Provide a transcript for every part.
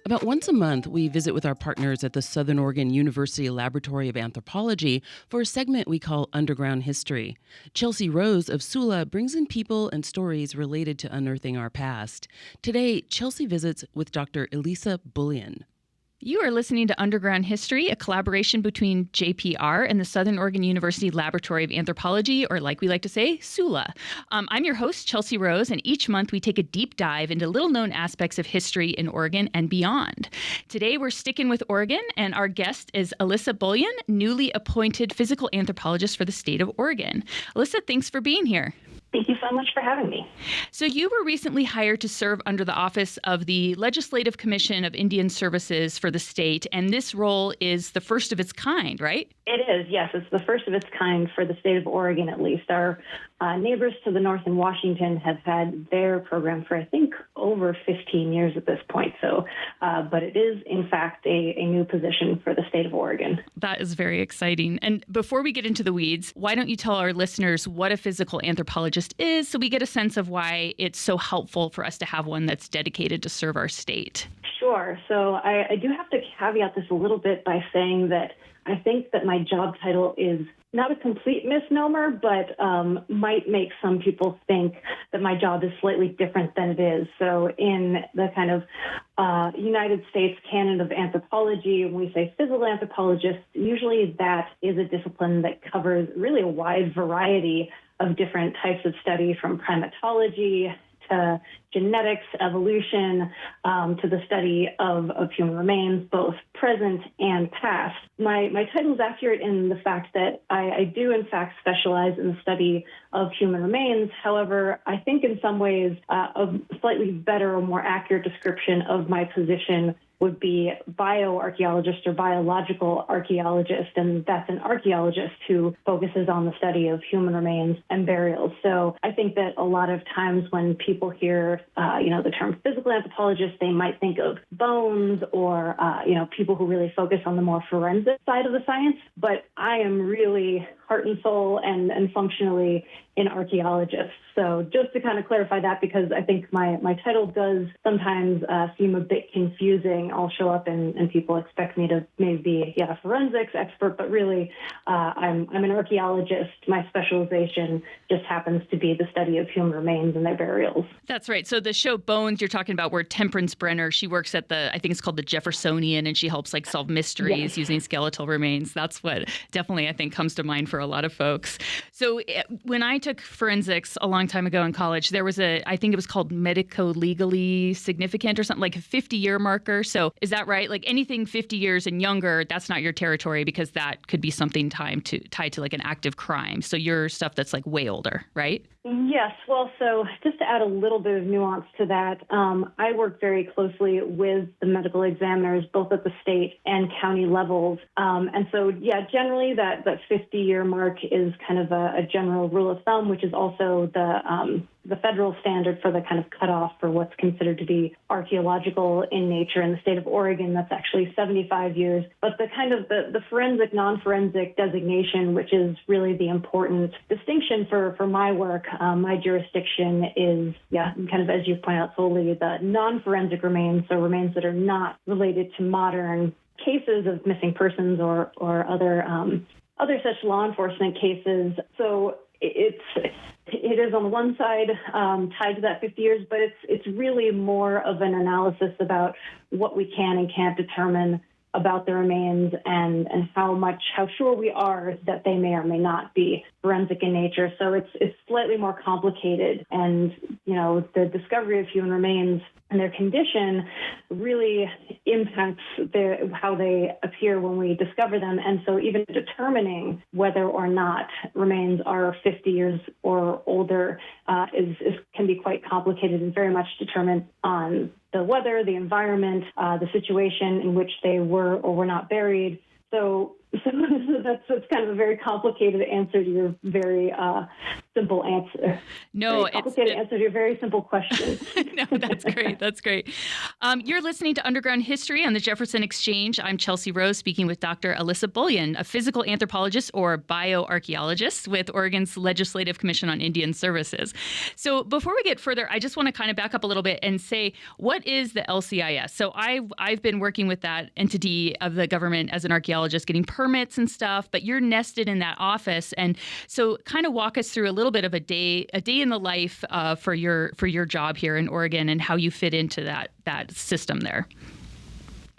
About once a month, we visit with our partners at the Southern Oregon University Laboratory of Anthropology for a segment we call Underground History. Chelsea Rose of SULA brings in people and stories related to unearthing our past. Today, Chelsea visits with Dr. Elisa Bullion. You are listening to Underground History, a collaboration between JPR and the Southern Oregon University Laboratory of Anthropology, or like we like to say, SULA. I'm your host, Chelsea Rose, and each month we take a deep dive into little-known aspects of history in Oregon and beyond. Today we're sticking with Oregon, and our guest is Elisa Bullion, newly appointed physical anthropologist for the state of Oregon. Elisa, thanks for being here. Thank you so much for having me. So you were recently hired to serve under the office of the Legislative Commission of Indian Services for the state, and this role is the first of its kind, right? It is, yes. It's the first of its kind for the state of Oregon, at least. Our neighbors to the north in Washington have had their program for, I think, over 15 years at this point. But it is, in fact, a new position for the state of Oregon. That is very exciting. And before we get into the weeds, why don't you tell our listeners what a physical anthropologist is so we get a sense of why it's so helpful for us to have one that's dedicated to serve our state? Sure. So I do have to caveat this a little bit by saying that I think that my job title is not a complete misnomer, but might make some people think that my job is slightly different than it is. So in the kind of United States canon of anthropology, when we say physical anthropologist, usually that is a discipline that covers really a wide variety of different types of study, from primatology to genetics, evolution, to the study of human remains, both present and past. My title is accurate in the fact that I do, in fact, specialize in the study of human remains. However, I think in some ways a slightly better or more accurate description of my position would be bioarchaeologist or biological archaeologist, and that's an archaeologist who focuses on the study of human remains and burials. So I think that a lot of times when people hear, the term physical anthropologist, they might think of bones or, people who really focus on the more forensic side of the science. But I am really heart and soul and functionally an archaeologist. So just to kind of clarify that, because I think my title does sometimes seem a bit confusing. I'll show up and people expect me to maybe be a forensics expert, but really I'm an archaeologist. My specialization just happens to be the study of human remains and their burials. That's right. So the show Bones you're talking about, where Temperance Brenner, she works at I think it's called the Jeffersonian, and she helps solve mysteries using skeletal remains. That's what definitely I think comes to mind for a lot of folks. So when I took forensics a long time ago in college, there was I think it was called medico-legally significant or something, like a 50-year marker. So is that right? Like anything 50 years and younger, that's not your territory, because that could be something tied to like an active crime. So your stuff that's like way older, right? Yes. Well, so just to add a little bit of nuance to that, I work very closely with the medical examiners, both at the state and county levels. And so, generally that 50-year mark is kind of a general rule of thumb, which is also the federal standard for the kind of cutoff for what's considered to be archaeological in nature. In the state of Oregon, that's actually 75 years. But the kind of the forensic, non-forensic designation, which is really the important distinction for my work, my jurisdiction is, kind of, as you point out, solely the non-forensic remains, so remains that are not related to modern cases of missing persons or other such law enforcement cases. So it is on one side tied to that 50 years, but it's really more of an analysis about what we can and can't determine about the remains and how sure we are that they may or may not be forensic in nature. So it's slightly more complicated, and the discovery of human remains and their condition really impacts how they appear when we discover them. And so even determining whether or not remains are 50 years or older can be quite complicated and very much determined on the weather, the environment, the situation in which they were or were not buried. So that's kind of a very complicated answer to your very simple answer. No, very complicated answer to a very simple question. No, that's great. That's great. You're listening to Underground History on the Jefferson Exchange. I'm Chelsea Rose, speaking with Dr. Alyssa Bullion, a physical anthropologist or bioarchaeologist with Oregon's Legislative Commission on Indian Services. So before we get further, I just want to kind of back up a little bit and say, what is the LCIS? So I've been working with that entity of the government as an archaeologist, getting permits and stuff, but you're nested in that office. And so kind of walk us through a little bit of a day in the life for your job here in Oregon and how you fit into that system there.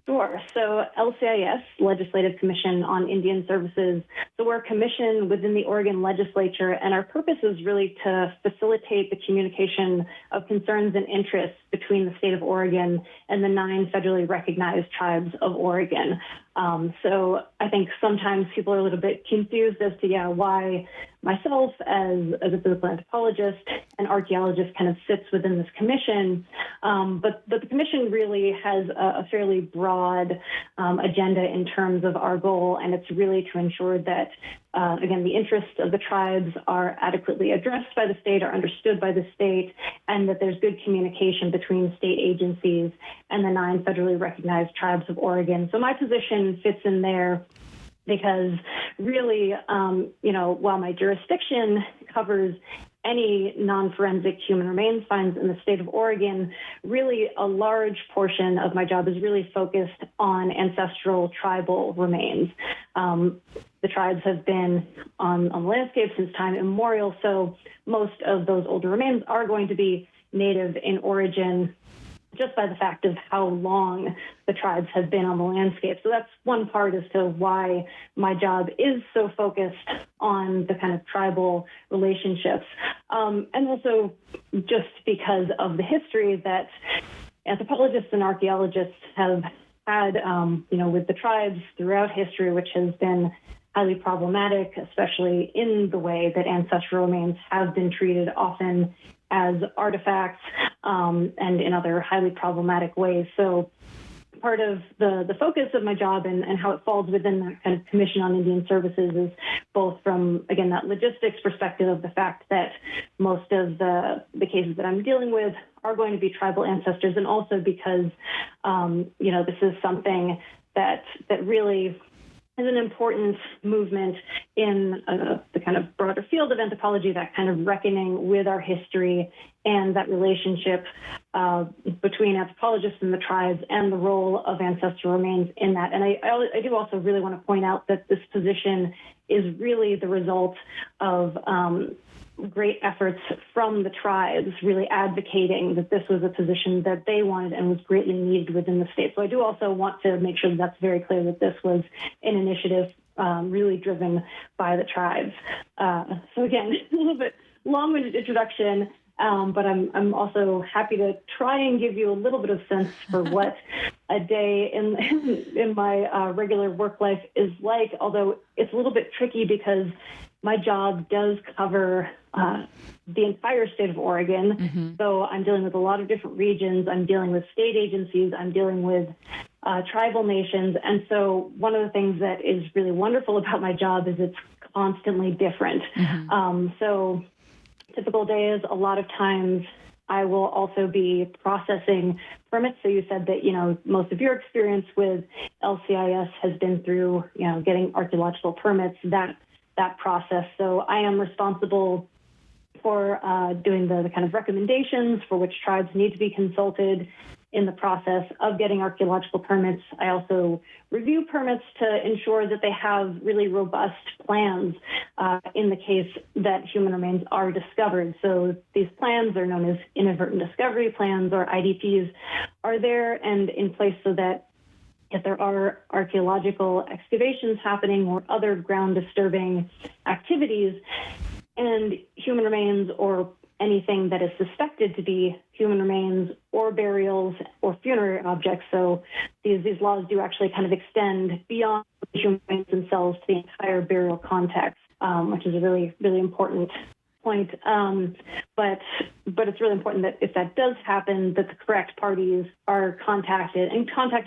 Sure. So LCIS, Legislative Commission on Indian Services. So we're a commission within the Oregon legislature, and our purpose is really to facilitate the communication of concerns and interests between the state of Oregon and the 9 federally recognized tribes of Oregon. So I think sometimes people are a little bit confused as to, why myself as a physical anthropologist and archaeologist kind of sits within this commission. But the commission really has a fairly broad agenda in terms of our goal, and it's really to ensure that, again, the interests of the tribes are adequately addressed by the state, are understood by the state, and that there's good communication between state agencies and the 9 federally recognized tribes of Oregon. So my position fits in there because really, while my jurisdiction covers any non-forensic human remains finds in the state of Oregon, really a large portion of my job is really focused on ancestral tribal remains. The tribes have been on the landscape since time immemorial, so most of those older remains are going to be native in origin, just by the fact of how long the tribes have been on the landscape. So that's one part as to why my job is so focused on the kind of tribal relationships. And also just because of the history that anthropologists and archaeologists have had, with the tribes throughout history, which has been highly problematic, especially in the way that ancestral remains have been treated often as artifacts and in other highly problematic ways. So part of the focus of my job and how it falls within that kind of Commission on Indian Services is both from, again, that logistics perspective of the fact that most of the cases that I'm dealing with are going to be tribal ancestors, and also because, this is something that really is an important movement in the kind of broader field of anthropology, that kind of reckoning with our history and that relationship between anthropologists and the tribes and the role of ancestral remains in that. And I do also really want to point out that this position is really the result of great efforts from the tribes really advocating that this was a position that they wanted and was greatly needed within the state. So I do also want to make sure that that's very clear that this was an initiative really driven by the tribes. So again, a little bit long-winded introduction, but I'm also happy to try and give you a little bit of sense for what a day in my regular work life is like, although it's a little bit tricky because my job does cover the entire state of Oregon. Mm-hmm. So I'm dealing with a lot of different regions. I'm dealing with state agencies. I'm dealing with tribal nations. And so one of the things that is really wonderful about my job is it's constantly different. Mm-hmm. So typical days, a lot of times I will also be processing permits. So you said that, most of your experience with LCIS has been through, getting archaeological permits, that process. So I am responsible for doing the kind of recommendations for which tribes need to be consulted in the process of getting archaeological permits. I also review permits to ensure that they have really robust plans in the case that human remains are discovered. So these plans are known as inadvertent discovery plans, or IDPs, are there and in place so that if there are archaeological excavations happening or other ground disturbing activities and human remains or anything that is suspected to be human remains or burials or funerary objects. So these laws do actually kind of extend beyond the human remains themselves to the entire burial context, which is a really, really important point. But it's really important that if that does happen, that the correct parties are contacted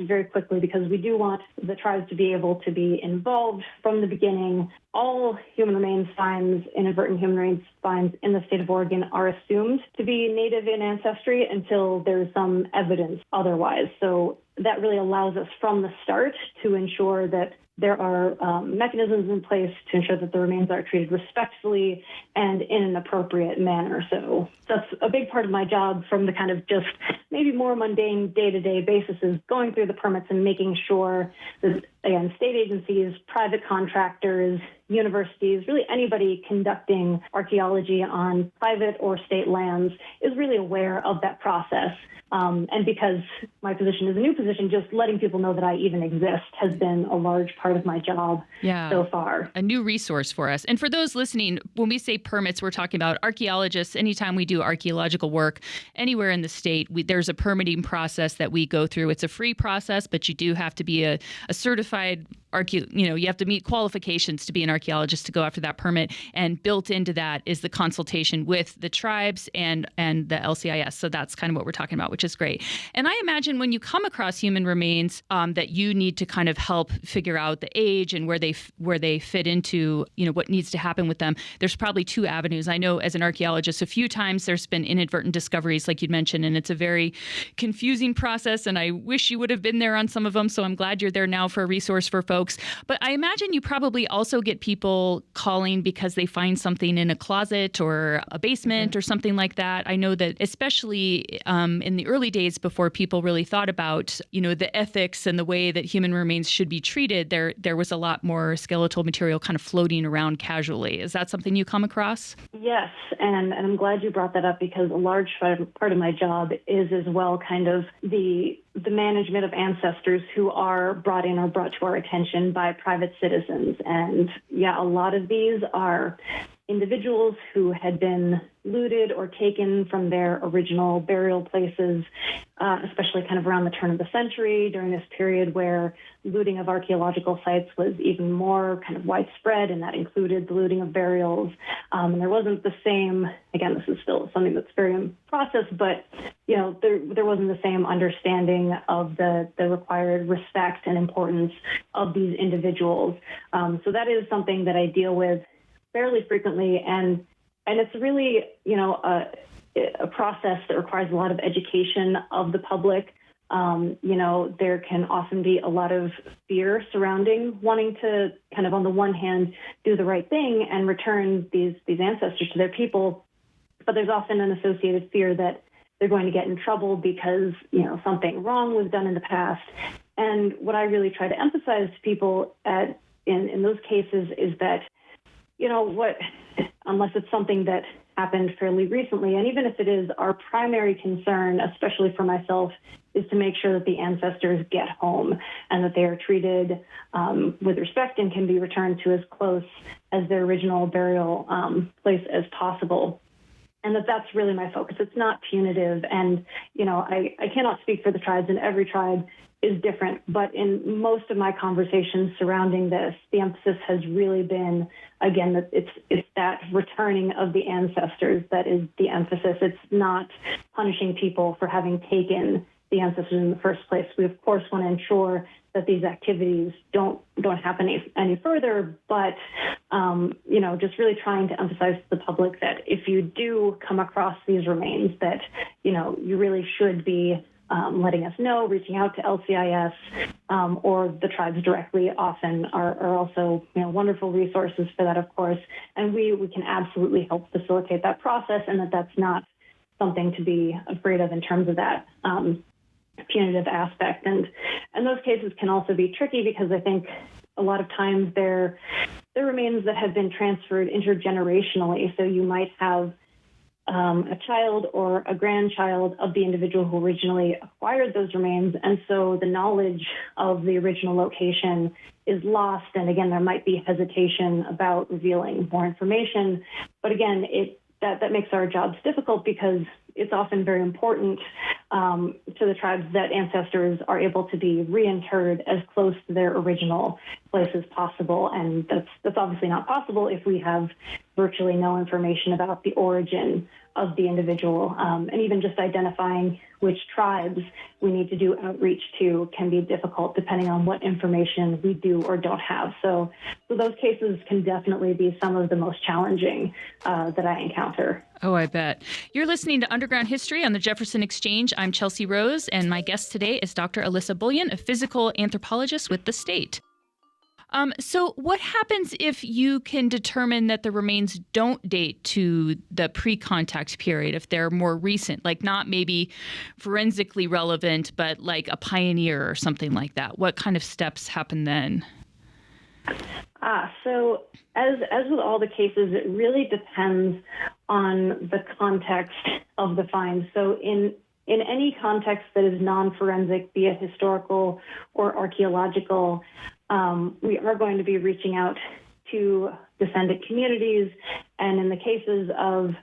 very quickly, because we do want the tribes to be able to be involved from the beginning. All human remains finds, inadvertent human remains finds in the state of Oregon are assumed to be native in ancestry until there's some evidence otherwise. So that really allows us from the start to ensure that there are mechanisms in place to ensure that the remains are treated respectfully and in an appropriate manner. So that's a big part of my job, from the kind of just maybe more mundane day-to-day basis, is going through the permits and making sure that, again, state agencies, private contractors, universities, really anybody conducting archaeology on private or state lands is really aware of that process. And because my position is a new position, just letting people know that I even exist has been a large part of my job so far. A new resource for us. And for those listening, when we say permits, we're talking about archaeologists. Anytime we do archaeological work anywhere in the state, there's a permitting process that we go through. It's a free process, but you do have to be a certified you have to meet qualifications to be an archaeologist to go after that permit. And built into that is the consultation with the tribes and the LCIS. So that's kind of what we're talking about, which is great. And I imagine when you come across human remains, that you need to kind of help figure out the age and where they fit into, what needs to happen with them. There's probably two avenues. I know as an archaeologist, a few times there's been inadvertent discoveries, like you'd mentioned, and it's a very confusing process. And I wish you would have been there on some of them. So I'm glad you're there now for a resource for folks. But I imagine you probably also get people calling because they find something in a closet or a basement or something like that. I know that especially in the early days, before people really thought about, the ethics and the way that human remains should be treated, there was a lot more skeletal material kind of floating around casually. Is that something you come across? Yes, and I'm glad you brought that up, because a large part of my job is as well kind of the management of ancestors who are brought in or brought to our attention by private citizens. And a lot of these are individuals who had been looted or taken from their original burial places, especially kind of around the turn of the century, during this period where looting of archaeological sites was even more kind of widespread, and that included the looting of burials. And there wasn't the same, again, this is still something that's very in process, but there wasn't the same understanding of the required respect and importance of these individuals. So that is something that I deal with fairly frequently, and it's really a process that requires a lot of education of the public. There can often be a lot of fear surrounding wanting to kind of, on the one hand, do the right thing and return these ancestors to their people, but there's often an associated fear that they're going to get in trouble because something wrong was done in the past. And what I really try to emphasize to people in those cases is that unless it's something that happened fairly recently, and even if it is, our primary concern, especially for myself, is to make sure that the ancestors get home and that they are treated with respect and can be returned to as close as their original burial place as possible. And that's really my focus. It's not punitive. And, I cannot speak for the tribes, and every tribe is different. But in most of my conversations surrounding this, the emphasis has really been, again, that it's that returning of the ancestors that is the emphasis. It's not punishing people for having taken the ancestors in the first place. We, of course, want to ensure that these activities don't happen any further, but just really trying to emphasize to the public that if you do come across these remains, that you really should be letting us know, reaching out to LCIS or the tribes directly. Often are also wonderful resources for that, of course, and we can absolutely help facilitate that process, and that's not something to be afraid of in terms of that punitive aspect. And those cases can also be tricky, because I think a lot of times they're remains that have been transferred intergenerationally. So you might have a child or a grandchild of the individual who originally acquired those remains, and so the knowledge of the original location is lost. And again, there might be hesitation about revealing more information. But again, that makes our jobs difficult, because it's often very important to the tribes that ancestors are able to be reinterred as close to their original place as possible. And that's obviously not possible if we have virtually no information about the origin of the individual. And even just identifying which tribes we need to do outreach to can be difficult depending on what information we do or don't have. So those cases can definitely be some of the most challenging that I encounter. Oh, I bet. You're listening to Underground History on the Jefferson Exchange. I'm Chelsea Rose, and my guest today is Dr. Alyssa Bullion, a physical anthropologist with the state. So what happens if you can determine that the remains don't date to the pre-contact period, if they're more recent, like not maybe forensically relevant, but like a pioneer or something like that? What kind of steps happen then? So as with all the cases, it really depends on the context of the find. So in any context that is non-forensic, be it historical or archaeological, we are going to be reaching out to descendant communities. And in the cases of,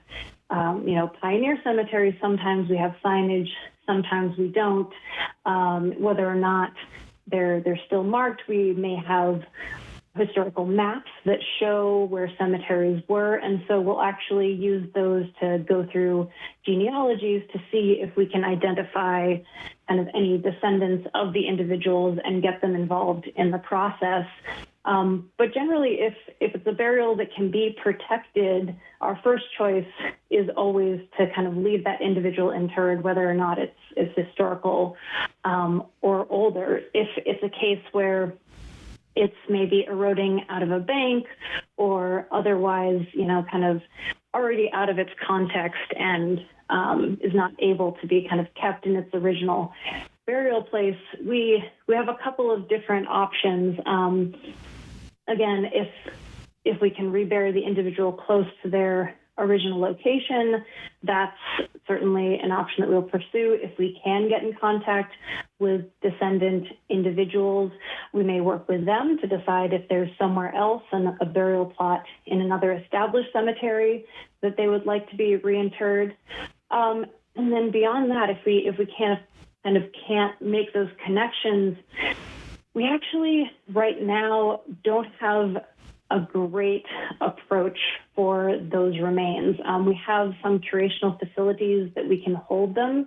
pioneer cemeteries, sometimes we have signage, sometimes we don't. Whether or not they're still marked, we may have historical maps that show where cemeteries were. And so we'll actually use those to go through genealogies to see if we can identify kind of any descendants of the individuals and get them involved in the process. But generally, if it's a burial that can be protected, our first choice is always to kind of leave that individual interred, whether or not it's historical or older. If it's a case where it's maybe eroding out of a bank or otherwise, kind of already out of its context and is not able to be kind of kept in its original burial place, we have a couple of different options. Again, if we can rebury the individual close to their original location, that's certainly an option that we'll pursue. If we can get in contact with descendant individuals, we may work with them to decide if there's somewhere else and a burial plot in another established cemetery that they would like to be reinterred. And then beyond that, if we can't make those connections, we actually right now don't have a great approach for those remains. We have some curational facilities that we can hold them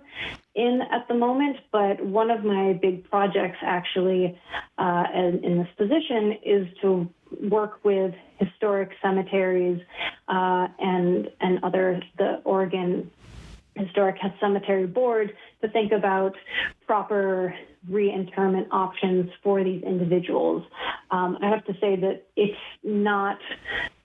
in at the moment, but one of my big projects actually in this position is to work with historic cemeteries and the Oregon Historic Cemetery Board to think about proper reinterment options for these individuals. I have to say that it's not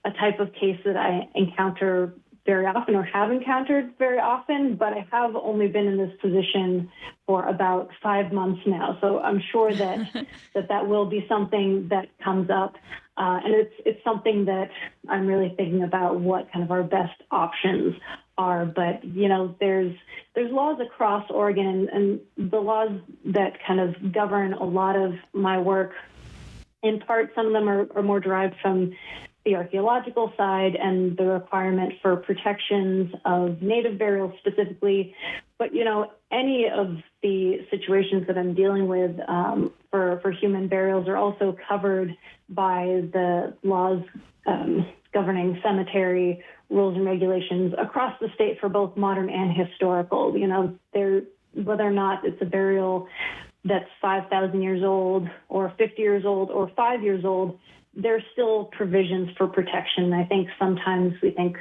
a type of case that I encounter very often or have encountered very often, but I have only been in this position for about 5 months now. So I'm sure that that will be something that comes up. And it's something that I'm really thinking about what kind of our best options are. But, there's laws across Oregon and the laws that kind of govern a lot of my work. In part, some of them are more derived from the archaeological side and the requirement for protections of native burials specifically. But, any of the situations that I'm dealing with for human burials are also covered by the laws governing cemetery rules and regulations across the state for both modern and historical. Whether or not it's a burial that's 5,000 years old or 50 years old or 5 years old, there's still provisions for protection. I think sometimes we think,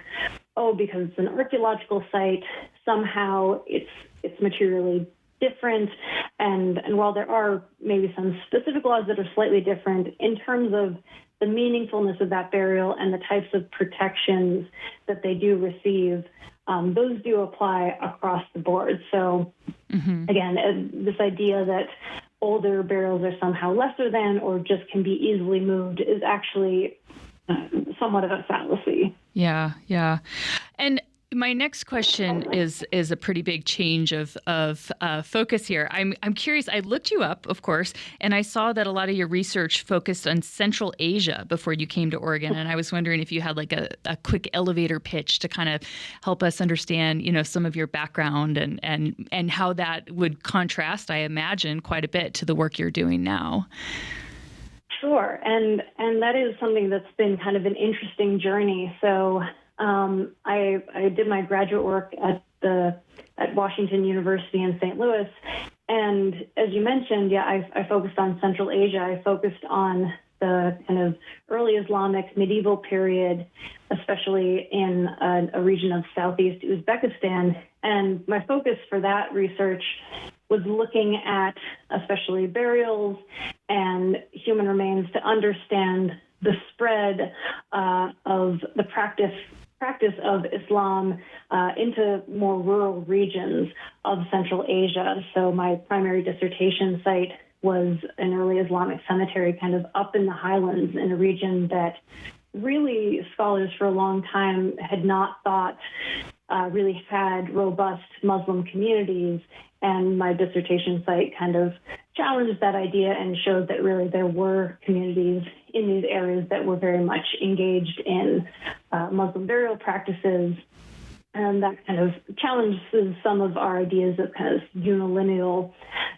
because it's an archaeological site, somehow it's materially different. And while there are maybe some specific laws that are slightly different, in terms of the meaningfulness of that burial and the types of protections that they do receive, those do apply across the board. So again, this idea that older burials are somehow lesser than or just can be easily moved is actually somewhat of a fallacy. Yeah. And My next question is a pretty big change of focus here. I'm curious. I looked you up, of course, and I saw that a lot of your research focused on Central Asia before you came to Oregon. And I was wondering if you had like a quick elevator pitch to kind of help us understand, some of your background and how that would contrast, I imagine, quite a bit to the work you're doing now. Sure, and that is something that's been kind of an interesting journey. So. I did my graduate work at Washington University in St. Louis, and as you mentioned, I focused on Central Asia. I focused on the kind of early Islamic medieval period, especially in a region of southeast Uzbekistan. And my focus for that research was looking at especially burials and human remains to understand the spread of the practice of Islam into more rural regions of Central Asia. So my primary dissertation site was an early Islamic cemetery kind of up in the highlands in a region that really scholars for a long time had not thought really had robust Muslim communities. And my dissertation site kind of challenged that idea and showed that really there were communities in these areas that were very much engaged in Muslim burial practices. And that kind of challenges some of our ideas of kind of unilineal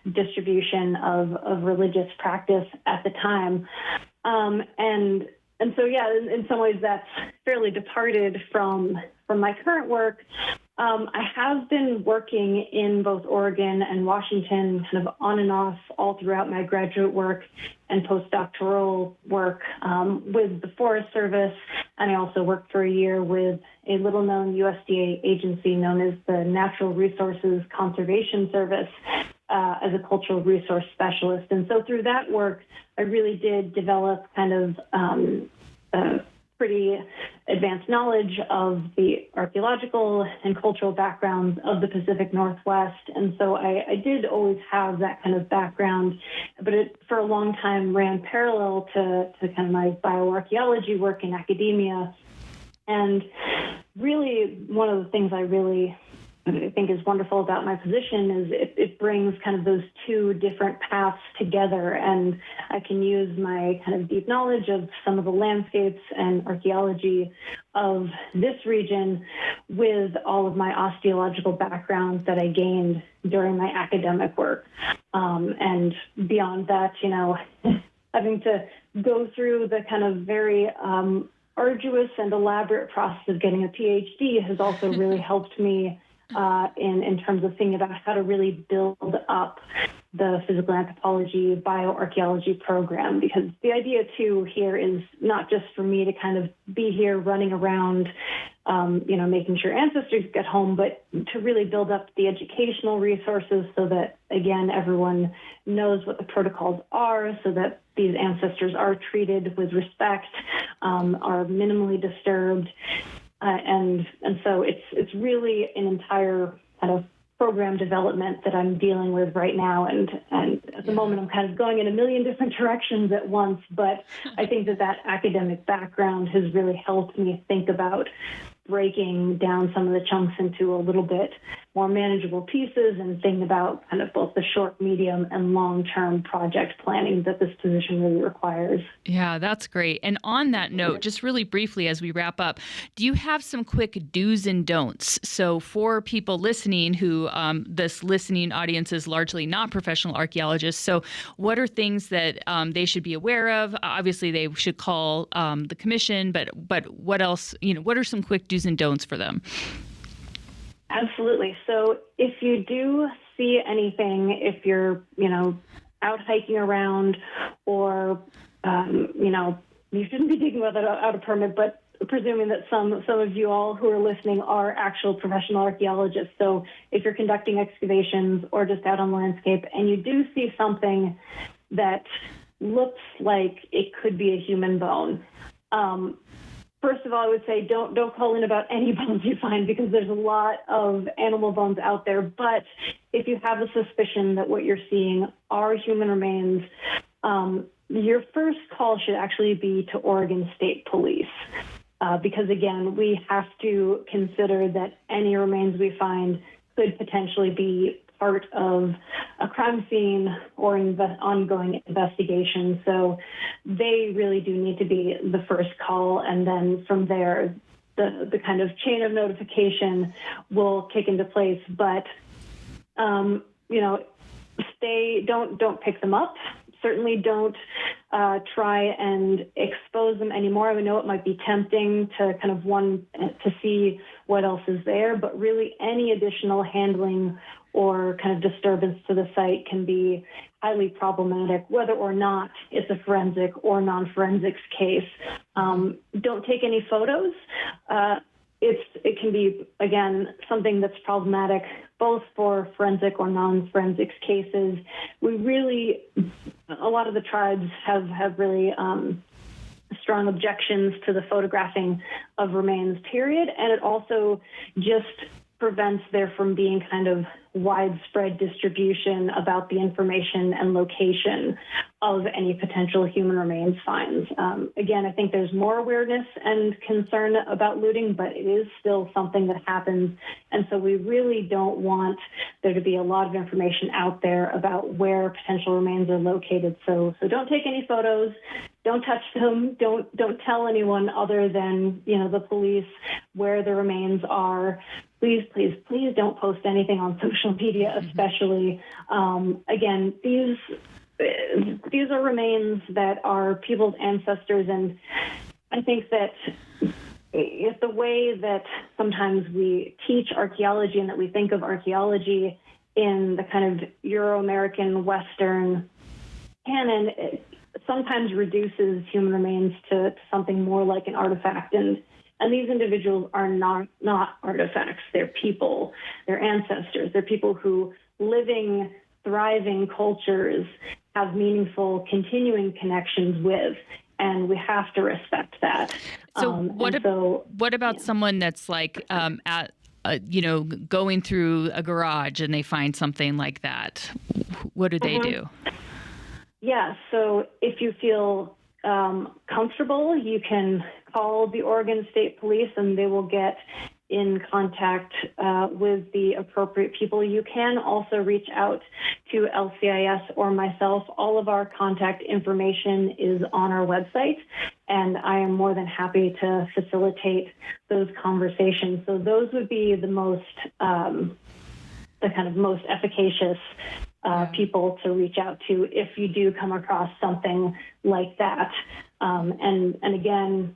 distribution of religious practice at the time. And so, in some ways that's fairly departed from my current work. I have been working in both Oregon and Washington kind of on and off all throughout my graduate work and postdoctoral work with the Forest Service. And I also worked for a year with a little-known USDA agency known as the Natural Resources Conservation Service as a cultural resource specialist. And so through that work, I really did develop kind of pretty advanced knowledge of the archaeological and cultural backgrounds of the Pacific Northwest. And so I did always have that kind of background, but it for a long time ran parallel to kind of my bioarchaeology work in academia. And really, one of the things I think is wonderful about my position is it brings kind of those two different paths together, and I can use my kind of deep knowledge of some of the landscapes and archaeology of this region with all of my osteological background that I gained during my academic work. And beyond that, having to go through the kind of very arduous and elaborate process of getting a PhD has also really helped me in terms of thinking about how to really build up the physical anthropology, bioarchaeology program, because the idea too here is not just for me to kind of be here running around, making sure ancestors get home, but to really build up the educational resources so that, again, everyone knows what the protocols are, so that these ancestors are treated with respect, are minimally disturbed. And so it's really an entire kind of program development that I'm dealing with right now. And at the moment, I'm kind of going in a million different directions at once. But I think that academic background has really helped me think about breaking down some of the chunks into a little bit more manageable pieces and thinking about kind of both the short, medium, and long-term project planning that this position really requires. Yeah, that's great. And on that note, just really briefly as we wrap up, do you have some quick do's and don'ts? So for people listening who this listening audience is largely not professional archaeologists, so what are things that they should be aware of? Obviously, they should call the commission, but what else, what are some quick do's and don'ts for them? Absolutely. So if you do see anything, if you're, out hiking around or, you shouldn't be digging without a permit, but presuming that some of you all who are listening are actual professional archaeologists. So if you're conducting excavations or just out on landscape and you do see something that looks like it could be a human bone, first of all, I would say don't call in about any bones you find because there's a lot of animal bones out there. But if you have a suspicion that what you're seeing are human remains, your first call should actually be to Oregon State Police. because, again, we have to consider that any remains we find could potentially be part of a crime scene or ongoing investigation. So they really do need to be the first call. And then from there, the kind of chain of notification will kick into place. But, don't pick them up. Certainly don't try and expose them anymore. I know it might be tempting to kind of to see what else is there, but really any additional handling or kind of disturbance to the site can be highly problematic, whether or not it's a forensic or non-forensics case. Don't take any photos. It can be, again, something that's problematic both for forensic or non-forensics cases. A lot of the tribes have really strong objections to the photographing of remains, period. And it also just prevents there from being kind of widespread distribution about the information and location of any potential human remains finds. Again, I think there's more awareness and concern about looting, but it is still something that happens. And so we really don't want there to be a lot of information out there about where potential remains are located. So don't take any photos. Don't touch them. Don't tell anyone other than, the police where the remains are. Please, please, please don't post anything on social media, especially. Again, these are remains that are people's ancestors, and I think that it's the way that sometimes we teach archaeology and that we think of archaeology in the kind of Euro-American Western canon. It sometimes reduces human remains to something more like an artifact, and these individuals are not artifacts. They're people, they're ancestors, they're people who living, thriving cultures have meaningful, continuing connections with, and we have to respect that. So what about someone that's like going through a garage and they find something like that? What do they do? Yeah, so if you feel comfortable, you can call the Oregon State Police and they will get in contact with the appropriate people. You can also reach out to LCIS or myself. All of our contact information is on our website, and I am more than happy to facilitate those conversations. So those would be the most efficacious people to reach out to if you do come across something like that. And again,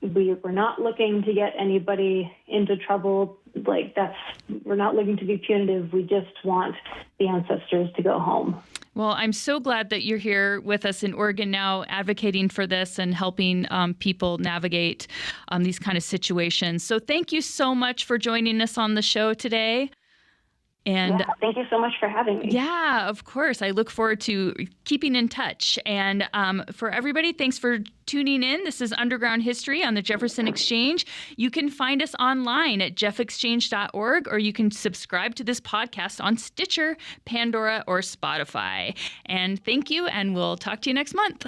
we're not looking to get anybody into trouble. We're not looking to be punitive. We just want the ancestors to go home. Well, I'm so glad that you're here with us in Oregon now, advocating for this and helping people navigate these kind of situations. So thank you so much for joining us on the show today. And thank you so much for having me. Yeah, of course. I look forward to keeping in touch. And for everybody, thanks for tuning in. This is Underground History on the Jefferson Exchange. You can find us online at jeffexchange.org, or you can subscribe to this podcast on Stitcher, Pandora, or Spotify. And thank you, and we'll talk to you next month.